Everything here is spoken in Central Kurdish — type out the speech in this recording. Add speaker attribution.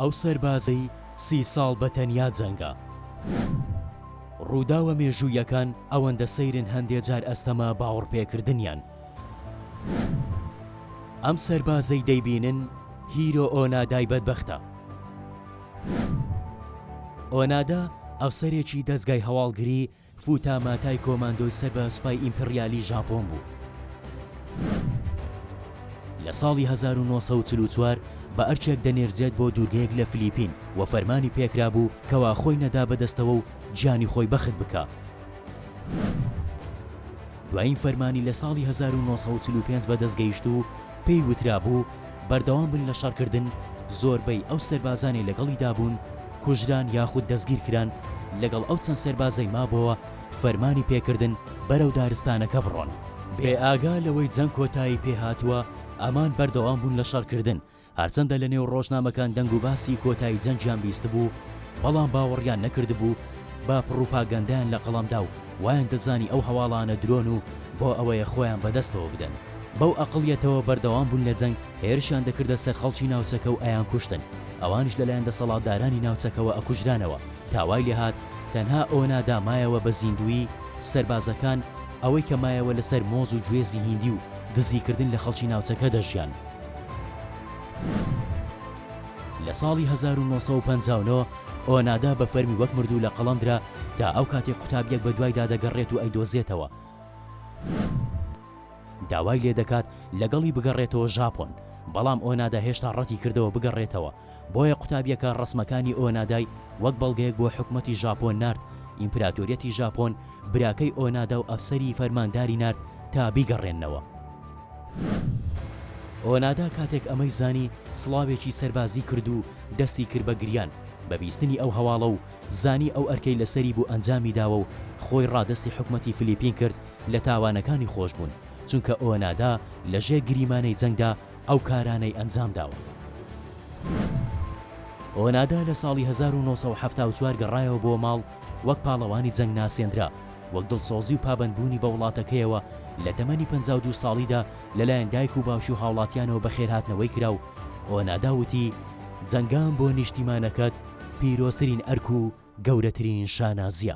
Speaker 1: ئەو سەربازەی 30 ساڵ بەتەنیا جەنگا. ڕووداوە مێژوویەکان ئەوەندە سەیرن هەندێک جار ئەستەمە باوەڕپێکردنیان. ئەم سەربازەی دەیبینن هیرۆ ئۆنادای بەدبەختە. ئۆنادا ئەفسەرێکی دەستگای هەواڵگری فوتاماتای کۆماندۆی سەر بە سوپای ئیمپریالی ژاپۆن بوو. لە ساڵی 1944 بە ئەرچێک دەنێرجێت بۆ دوورگەیەک لە فلیپین و فەرمانی پێکرا بوو کەوا خۆی نەدا بەدەستەوە و گیانی خۆی بەخت بکە. دوایین فەرمانی لە ساڵی 1945 بەدەستگەیشت و پێی وترا بوو بەردەوام بن لە شەڕکردن. زۆربەی ئەو سەربازانی لەگەڵیدا بوون کوژران یاخود دەستگیرکران. لەگەڵ ئەو چەند سەربازەی مابەوە فەرمانی پێکردن بەرەو دارستانەکە بڕۆن. بێ ئاگا لەوەی جەنگ کۆتایی پێهاتووە ئەمان بەردەوام بوون لە شەڕکردن. هەرچەندە لە نێو ڕۆژنامەکان دەنگ و باسی کۆتایی جەنگیان بیست بوو، بەڵام باوەڕیان نەکرد بوو با پڕوپاگەندایان لە قەڵەمدا و وایان دەزانی ئەو هەواڵانە درۆن و بۆ ئەوەیە خۆیان بەدەستەوە بدەن. بەو ئەقڵیەتەوە بەردەوام بوون لە جەنگ، هێرشیان دەکردە سەر خەڵکی ناوچەکە و ئەیان کوشتن. ئەوانش لەلایەن دەسەڵاتدارانی ناوچەکەوە ئەکوژرانەوە. تاوای لێهات تەنها ئۆنادا مایەوە بە زیندوی. سەربازەکان ئەوەی کە مایەوە لەسەر مۆز و گوێزی هیندی و دزیکردن لە خەڵکی ناوچەکە دەژیان. لە ساڵی 1959 ئۆنادا بە فەرمی وەک مردوو لە قەڵەمدرا تا ئەو کاتێک قوتابیەک بە دوایدا دەگەڕێت و ئەیدۆزێتەوە. داوای لێ دەکات لەگەڵی بگەڕێتەوە ژاپۆن، بەڵام ئۆنادا هێشتا ڕەتی کردەوە بگەڕێتەوە. بۆیە قوتابیەکە ڕسمەکانی ئۆنادای وەک بەڵگەیەک بۆ حکومەتی ژاپۆن نارد. ئیمپراتۆریەتی ژاپۆن براکەی ئۆنادا و ئەفسەری فەرمانداری نارد تا بیگەڕێنەوە. ئۆنادا کاتێک ئەمەی زانی سڵاوێکی سەربازی کرد و دەستی کرد بە گریان بە بیستنی ئەو هەواڵە و زانی ئەو ئەرکەی لەسەری بوو ئەنجامی داوە و خۆی ڕادستی حکومەتی فلیپین کرد لە تاوانەکانی خۆش بوون، چونکە ئۆنادا لەژێر گریمانەی جەنگدا ئەو کارانەی ئەنجام داوە. ئۆنادا لە ساڵی 1974 گەڕایەوە بۆ ماڵ وەک پاڵەوانی جەنگ ناسێنرا، وەک دڵسۆزی و پابەندبوونی بە وڵاتەکەیەوە لە تەمەنی 52 ساڵیدا لەلایەن دایک و باوشی و هاوڵاتیانەوە بەخێرهاتنەوەی کرا و ئۆنادا وتی جەنگام بۆ نیشتیمانەکەت پیرۆزترین ئەرک و گەورەترین شانازیە.